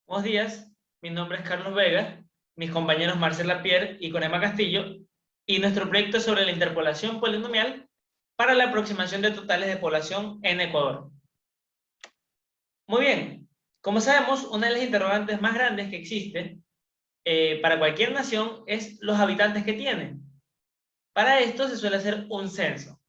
Buenos días, mi nombre es Carlos Vega, mis compañeros Marcela Pierre y Conema Castillo, y nuestro proyecto es sobre la interpolación polinomial para la aproximación de totales de población en Ecuador. Muy bien, como sabemos, una de las interrogantes más grandes que existe para cualquier nación es los habitantes que tiene. Para esto se suele hacer un censo.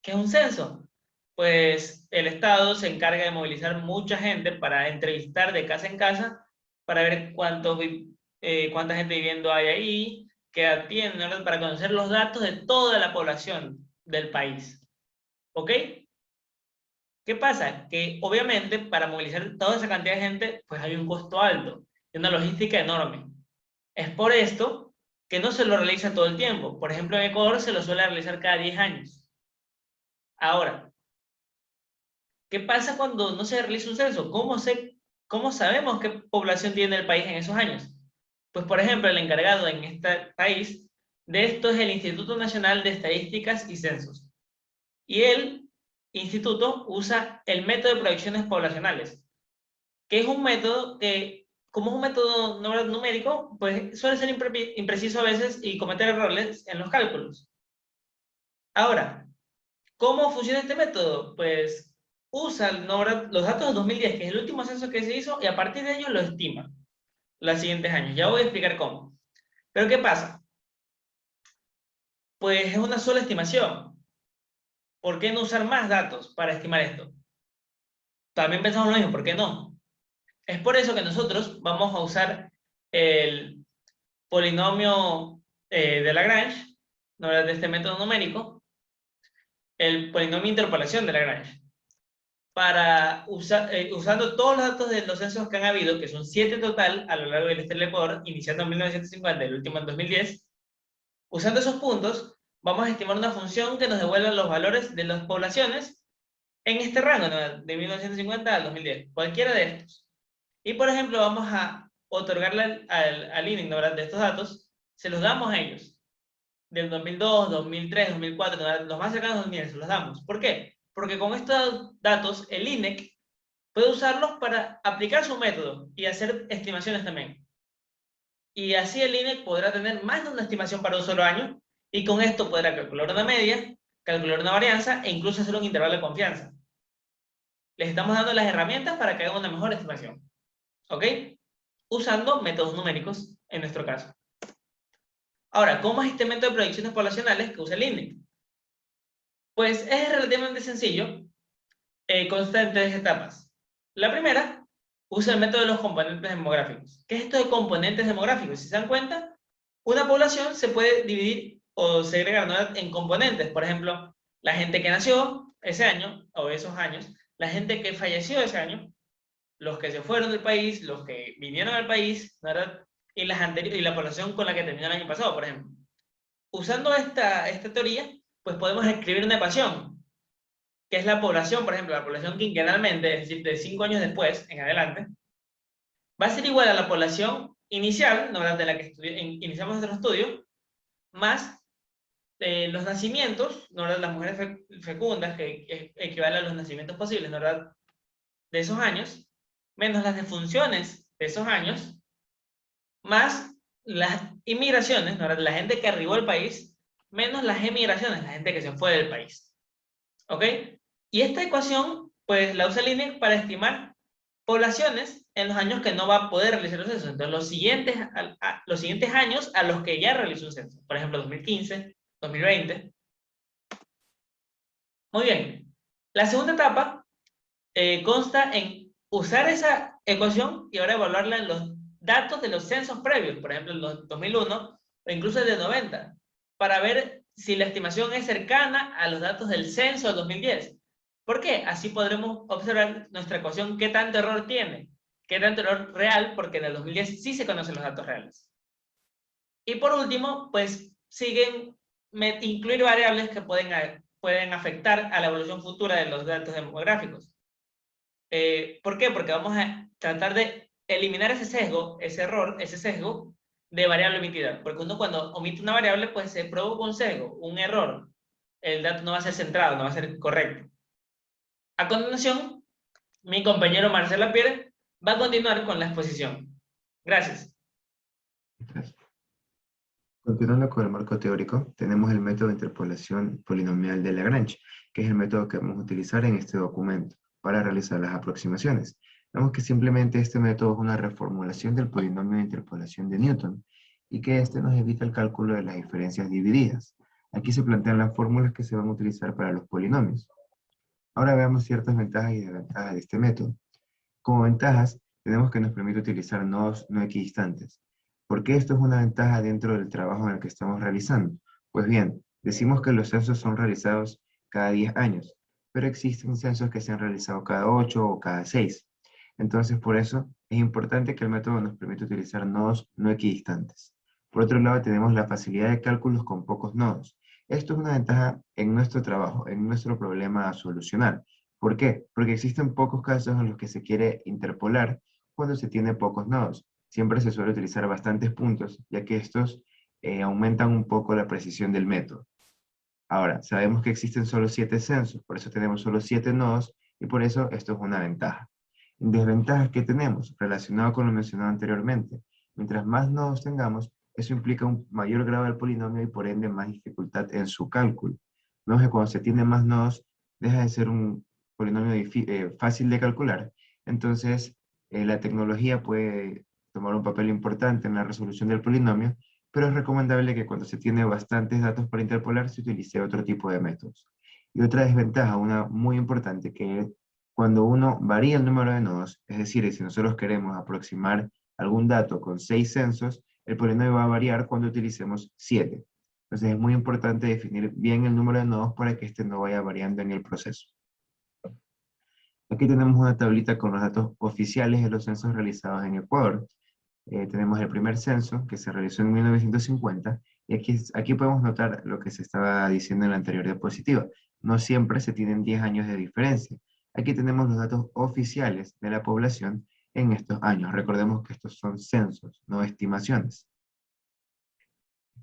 ¿Qué es un censo? Pues el Estado se encarga de movilizar mucha gente para entrevistar de casa en casa para ver cuánta gente viviendo hay ahí, qué edad tienen, ¿verdad? Para conocer los datos de toda la población del país. ¿Ok? ¿Qué pasa? Que obviamente para movilizar toda esa cantidad de gente, pues hay un costo alto y una logística enorme. Es por esto que no se lo realiza todo el tiempo. Por ejemplo, en Ecuador se lo suele realizar cada 10 años. Ahora, ¿qué pasa cuando no se realiza un censo? ¿Cómo sabemos qué población tiene el país en esos años? Pues, por ejemplo, el encargado en este país de esto es el Instituto Nacional de Estadísticas y Censos. Y el instituto usa el método de proyecciones poblacionales, que es un método que, como es un método numérico, pues suele ser impreciso a veces y cometer errores en los cálculos. Ahora, ¿cómo funciona este método? Pues usa los datos de 2010, que es el último censo que se hizo, y a partir de ello lo estima los siguientes años. Ya voy a explicar cómo. Pero ¿qué pasa? Pues es una sola estimación. ¿Por qué no usar más datos para estimar esto? También pensamos lo mismo, ¿por qué no? Es por eso que nosotros vamos a usar el polinomio de Lagrange, ¿no? De este método numérico, el polinomio de interpolación de Lagrange, para usando todos los datos de los censos que han habido, que son 7 en total a lo largo del este del Ecuador, iniciando en 1950 y el último en 2010, usando esos puntos, vamos a estimar una función que nos devuelva los valores de las poblaciones en este rango, ¿no? De 1950 al 2010, cualquiera de estos. Y por ejemplo, vamos a otorgarle al INEC, ¿no? De estos datos, se los damos a ellos. Del 2002, 2003, 2004, ¿no? Los más cercanos a 2010, se los damos. ¿Por qué? Porque con estos datos, el INEC puede usarlos para aplicar su método y hacer estimaciones también. Y así el INEC podrá tener más de una estimación para un solo año y con esto podrá calcular una media, calcular una varianza e incluso hacer un intervalo de confianza. Les estamos dando las herramientas para que hagan una mejor estimación. ¿Ok? Usando métodos numéricos en nuestro caso. Ahora, ¿cómo es este método de proyecciones poblacionales que usa el INEC? Pues es relativamente sencillo, consta en 3 etapas. La primera, usa el método de los componentes demográficos. ¿Qué es esto de componentes demográficos? Si se dan cuenta, una población se puede dividir o segregar, ¿no? En componentes. Por ejemplo, la gente que nació ese año o esos años, la gente que falleció ese año, los que se fueron del país, los que vinieron al país, ¿verdad? Y la población con la que terminó el año pasado, por ejemplo. Usando esta teoría, pues podemos escribir una ecuación, que es la población, por ejemplo, la población quinquenalmente, es decir, de 5 años después en adelante, va a ser igual a la población inicial, ¿no? De la que iniciamos nuestro estudio, más los nacimientos, ¿no? Las mujeres fecundas, que equivalen a los nacimientos posibles, ¿no? De esos años, menos las defunciones de esos años, más las inmigraciones, ¿no? La gente que arribó al país, menos las emigraciones, la gente que se fue del país. ¿Ok? Y esta ecuación, pues la usa el INEC para estimar poblaciones en los años que no va a poder realizar un censo. Entonces, los siguientes años a los que ya realizó un censo. Por ejemplo, 2015, 2020. Muy bien. La segunda etapa consta en usar esa ecuación y ahora evaluarla en los datos de los censos previos, por ejemplo, en los 2001 o incluso el de 90, para ver si la estimación es cercana a los datos del censo del 2010. ¿Por qué? Así podremos observar nuestra ecuación qué tanto error tiene, qué tanto error real, porque en el 2010 sí se conocen los datos reales. Y por último, pues siguen incluir variables que pueden afectar a la evolución futura de los datos demográficos. ¿Por qué? Porque vamos a tratar de eliminar ese sesgo, ese error, ese sesgo de variable omitida. Porque uno cuando omite una variable, pues se provoca un sesgo, un error. El dato no va a ser centrado, no va a ser correcto. A continuación, mi compañero Marcela Pierre va a continuar con la exposición. Gracias. Continuando con el marco teórico, tenemos el método de interpolación polinomial de Lagrange, que es el método que vamos a utilizar en este documento para realizar las aproximaciones. Vemos que simplemente este método es una reformulación del polinomio de interpolación de Newton, y que este nos evita el cálculo de las diferencias divididas. Aquí se plantean las fórmulas que se van a utilizar para los polinomios. Ahora veamos ciertas ventajas y desventajas de este método. Como ventajas, tenemos que nos permite utilizar nodos no equidistantes. ¿Por qué esto es una ventaja dentro del trabajo en el que estamos realizando? Pues bien, decimos que los censos son realizados cada 10 años, pero existen censos que se han realizado cada 8 o cada 6. Entonces, por eso es importante que el método nos permita utilizar nodos no equidistantes. Por otro lado, tenemos la facilidad de cálculos con pocos nodos. Esto es una ventaja en nuestro trabajo, en nuestro problema a solucionar. ¿Por qué? Porque existen pocos casos en los que se quiere interpolar cuando se tiene pocos nodos. Siempre se suele utilizar bastantes puntos, ya que estos aumentan un poco la precisión del método. Ahora, sabemos que existen solo 7 censos, por eso tenemos solo 7 nodos, y por eso esto es una ventaja. Desventajas que tenemos, relacionado con lo mencionado anteriormente. Mientras más nodos tengamos, eso implica un mayor grado del polinomio y por ende más dificultad en su cálculo. Vemos que cuando se tiene más nodos, deja de ser un polinomio fácil de calcular. Entonces, la tecnología puede tomar un papel importante en la resolución del polinomio, pero es recomendable que cuando se tiene bastantes datos para interpolar, se utilice otro tipo de métodos. Y otra desventaja, una muy importante, que es cuando uno varía el número de nodos, es decir, si nosotros queremos aproximar algún dato con 6 censos, el polinomio va a variar cuando utilicemos 7. Entonces es muy importante definir bien el número de nodos para que este no vaya variando en el proceso. Aquí tenemos una tablita con los datos oficiales de los censos realizados en Ecuador. Tenemos el primer censo que se realizó en 1950 y aquí podemos notar lo que se estaba diciendo en la anterior diapositiva. No siempre se tienen 10 años de diferencia. Aquí tenemos los datos oficiales de la población en estos años. Recordemos que estos son censos, no estimaciones.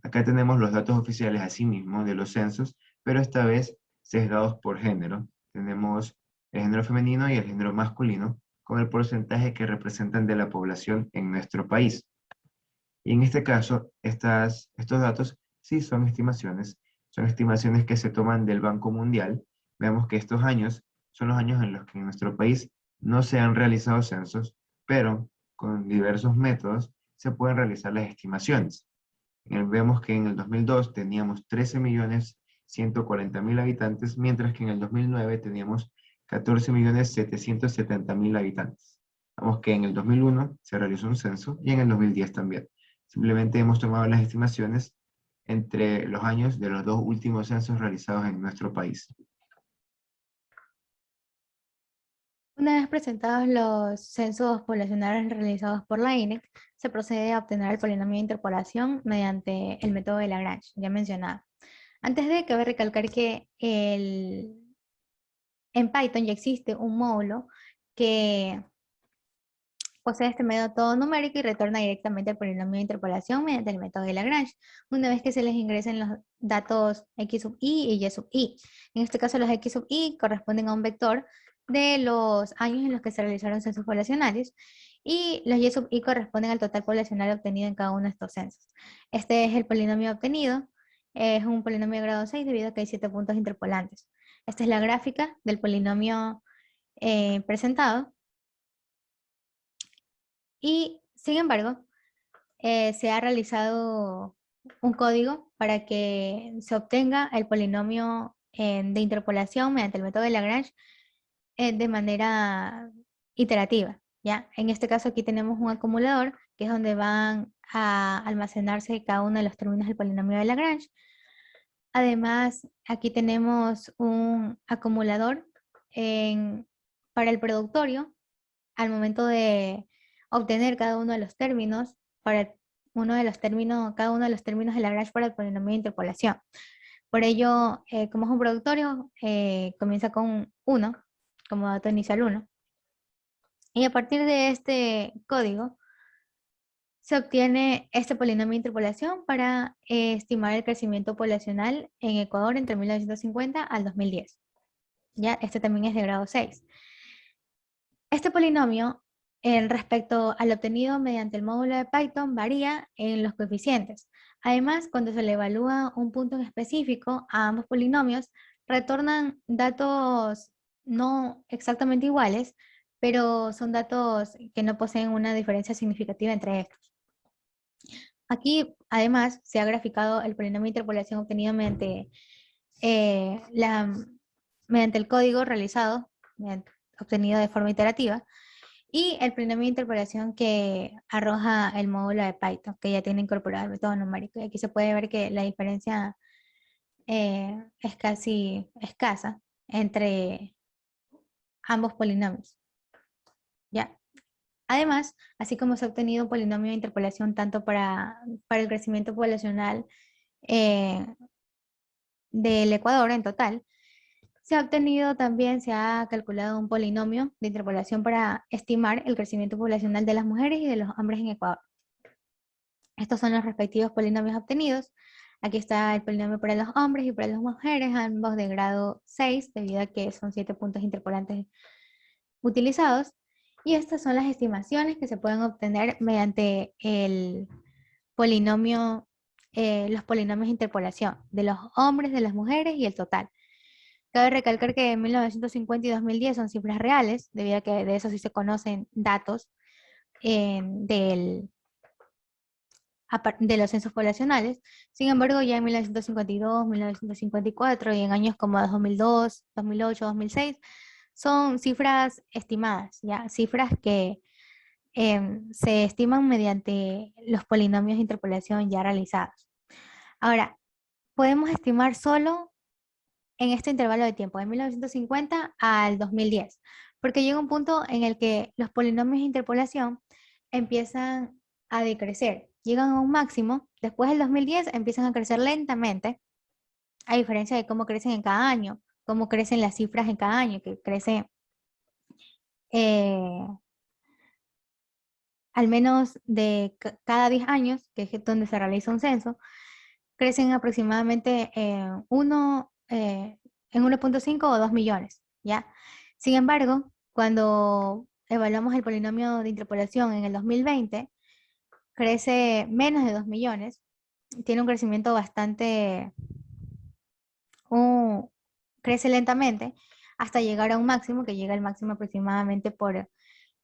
Acá tenemos los datos oficiales asimismo de los censos, pero esta vez sesgados por género. Tenemos el género femenino y el género masculino con el porcentaje que representan de la población en nuestro país. Y en este caso, estos datos sí son estimaciones que se toman del Banco Mundial. Vemos que estos años son los años en los que en nuestro país no se han realizado censos, pero con diversos métodos se pueden realizar las estimaciones. Vemos que en el 2002 teníamos 13.140.000 habitantes, mientras que en el 2009 teníamos 14.770.000 habitantes. Vemos que en el 2001 se realizó un censo y en el 2010 también. Simplemente hemos tomado las estimaciones entre los años de los dos últimos censos realizados en nuestro país. Una vez presentados los censos poblacionales realizados por la INEC, se procede a obtener el polinomio de interpolación mediante el método de Lagrange, ya mencionado. Antes de cabe recalcar que en Python ya existe un módulo que posee este método numérico y retorna directamente el polinomio de interpolación mediante el método de Lagrange, una vez que se les ingresen los datos x sub i y y sub i. En este caso, los x sub i corresponden a un vector de los años en los que se realizaron censos poblacionales y los y sub i corresponden al total poblacional obtenido en cada uno de estos censos. Este es el polinomio obtenido, es un polinomio de grado 6 debido a que hay 7 puntos interpolantes. Esta es la gráfica del polinomio presentado. Y, sin embargo, se ha realizado un código para que se obtenga el polinomio de interpolación mediante el método de Lagrange de manera iterativa, ¿ya? En este caso aquí tenemos un acumulador, que es donde van a almacenarse cada uno de los términos del polinomio de Lagrange. Además, aquí tenemos un acumulador para el productorio al momento de obtener cada uno de los términos para cada uno de los términos de Lagrange para el polinomio de interpolación. Por ello, como es un productorio, comienza con 1, como dato inicial 1. Y a partir de este código, se obtiene este polinomio de interpolación para estimar el crecimiento poblacional en Ecuador entre 1950 al 2010. ¿Ya? Este también es de grado 6. Este polinomio respecto al obtenido mediante el módulo de Python varía en los coeficientes. Además, cuando se le evalúa un punto en específico a ambos polinomios, retornan datos no exactamente iguales, pero son datos que no poseen una diferencia significativa entre estos. Aquí, además, se ha graficado el polinomio de interpolación obtenido eh, la, mediante el código realizado, obtenido de forma iterativa, y el polinomio de interpolación que arroja el módulo de Python, que ya tiene incorporado el método numérico. Y aquí se puede ver que la diferencia es casi escasa entre ambos polinomios. ¿Ya? Además, así como se ha obtenido un polinomio de interpolación tanto para el crecimiento poblacional eh, del Ecuador en total, se ha obtenido también, se ha calculado un polinomio de interpolación para estimar el crecimiento poblacional de las mujeres y de los hombres en Ecuador. Estos son los respectivos polinomios obtenidos. Aquí está el polinomio para los hombres y para las mujeres, ambos de grado 6, debido a que son 7 puntos interpolantes utilizados. Y estas son las estimaciones que se pueden obtener mediante el polinomio, los polinomios de interpolación de los hombres, de las mujeres y el total. Cabe recalcar que en 1950 y 2010 son cifras reales, debido a que de eso sí se conocen datos de los censos poblacionales. Sin embargo, ya en 1952, 1954 y en años como 2002, 2008, 2006, son cifras estimadas, ya cifras que se estiman mediante los polinomios de interpolación ya realizados. Ahora, podemos estimar solo en este intervalo de tiempo, de 1950 al 2010, porque llega un punto en el que los polinomios de interpolación empiezan a decrecer, llegan a un máximo, después del 2010 empiezan a crecer lentamente, a diferencia de cómo crecen en cada año, cómo crecen las cifras en cada año, que crece eh, al menos de cada 10 años, que es donde se realiza un censo, crecen aproximadamente en 1.5 o 2 millones, ¿ya? Sin embargo, cuando evaluamos el polinomio de interpolación en el 2020, crece menos de 2 millones, tiene un crecimiento bastante, crece lentamente hasta llegar a un máximo, que llega al máximo aproximadamente por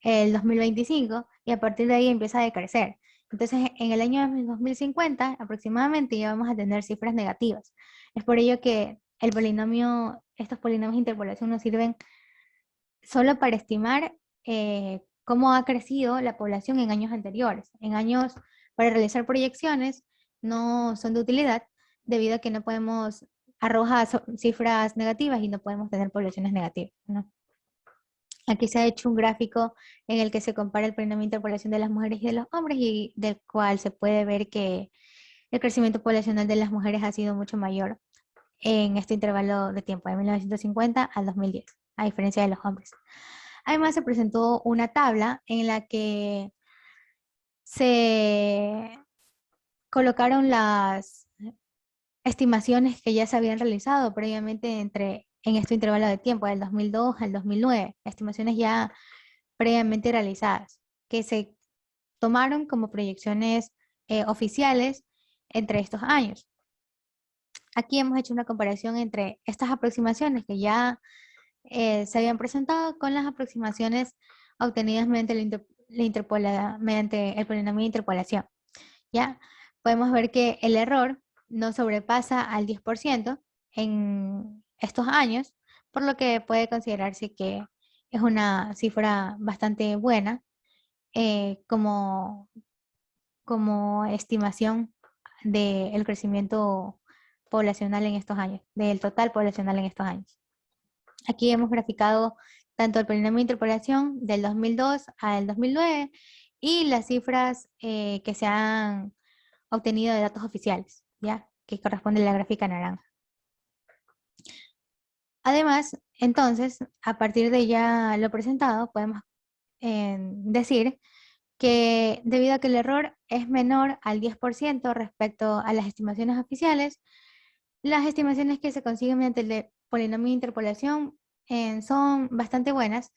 el 2025 y a partir de ahí empieza a decrecer. Entonces, en el año 2050 aproximadamente ya vamos a tener cifras negativas. Es por ello que el polinomio, estos polinomios de interpolación nos sirven solo para estimar cómo ha crecido la población en años anteriores. En años, para realizar proyecciones, no son de utilidad debido a que no podemos arrojar cifras negativas y no podemos tener poblaciones negativas, ¿no? Aquí se ha hecho un gráfico en el que se compara el polinomio de interpolación de las mujeres y de los hombres y del cual se puede ver que el crecimiento poblacional de las mujeres ha sido mucho mayor en este intervalo de tiempo, de 1950 al 2010, a diferencia de los hombres. Además, se presentó una tabla en la que se colocaron las estimaciones que ya se habían realizado previamente en este intervalo de tiempo, del 2002 al 2009, estimaciones ya previamente realizadas, que se tomaron como proyecciones oficiales entre estos años. Aquí hemos hecho una comparación entre estas aproximaciones que ya se habían presentado con las aproximaciones obtenidas mediante mediante el polinomio de interpolación. ¿Ya? Podemos ver que el error no sobrepasa al 10% en estos años, por lo que puede considerarse que es una cifra bastante buena como estimación del crecimiento poblacional en estos años, del total poblacional en estos años. Aquí hemos graficado tanto el polinomio de interpolación del 2002 al 2009 y las cifras que se han obtenido de datos oficiales, ¿ya? Que corresponde a la gráfica naranja. Además, entonces, a partir de ya lo presentado, podemos decir que debido a que el error es menor al 10% respecto a las estimaciones oficiales, las estimaciones que se consiguen mediante el polinomio de interpolación son bastante buenas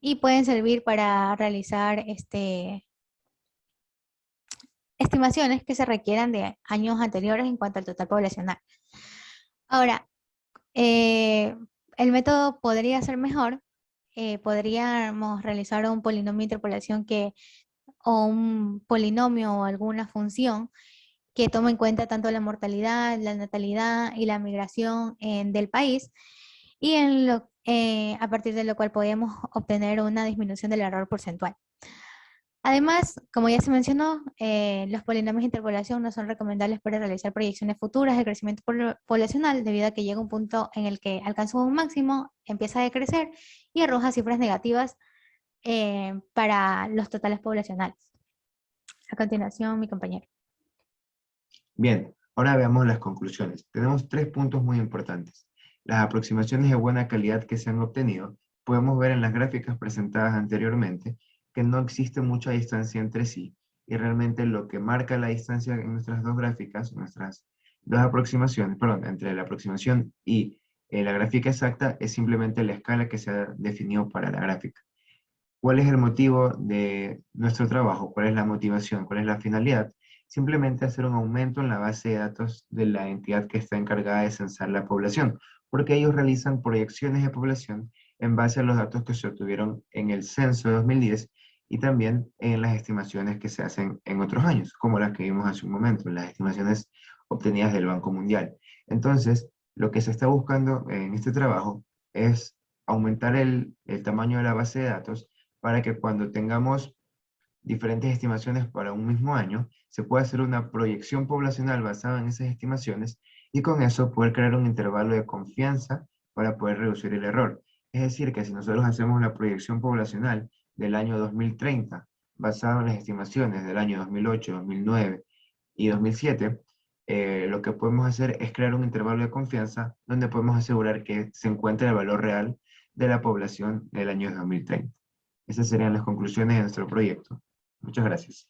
y pueden servir para realizar estimaciones que se requieran de años anteriores en cuanto al total poblacional. Ahora, el método podría ser mejor. Podríamos realizar un polinomio de interpolación o un polinomio o alguna función que tome en cuenta tanto la mortalidad, la natalidad y la migración del país, y a partir de lo cual podemos obtener una disminución del error porcentual. Además, como ya se mencionó, los polinomios de interpolación no son recomendables para realizar proyecciones futuras de crecimiento poblacional, debido a que llega un punto en el que alcanza un máximo, empieza a decrecer y arroja cifras negativas para los totales poblacionales. A continuación, mi compañero. Bien, ahora veamos las conclusiones. Tenemos 3 puntos muy importantes. Las aproximaciones de buena calidad que se han obtenido, podemos ver en las gráficas presentadas anteriormente que no existe mucha distancia entre sí, y realmente lo que marca la distancia en nuestras dos gráficas, nuestras dos aproximaciones, perdón, entre la aproximación y la gráfica exacta, es simplemente la escala que se ha definido para la gráfica. ¿Cuál es el motivo de nuestro trabajo? ¿Cuál es la motivación? ¿Cuál es la finalidad? Simplemente hacer un aumento en la base de datos de la entidad que está encargada de censar la población, porque ellos realizan proyecciones de población en base a los datos que se obtuvieron en el censo de 2010 y también en las estimaciones que se hacen en otros años, como las que vimos hace un momento, las estimaciones obtenidas del Banco Mundial. Entonces, lo que se está buscando en este trabajo es aumentar el tamaño de la base de datos para que cuando tengamos diferentes estimaciones para un mismo año, se pueda hacer una proyección poblacional basada en esas estimaciones y con eso poder crear un intervalo de confianza para poder reducir el error. Es decir, que si nosotros hacemos la proyección poblacional del año 2030 basado en las estimaciones del año 2008, 2009 y 2007, lo que podemos hacer es crear un intervalo de confianza donde podemos asegurar que se encuentre el valor real de la población del año 2030. Esas serían las conclusiones de nuestro proyecto. Muchas gracias.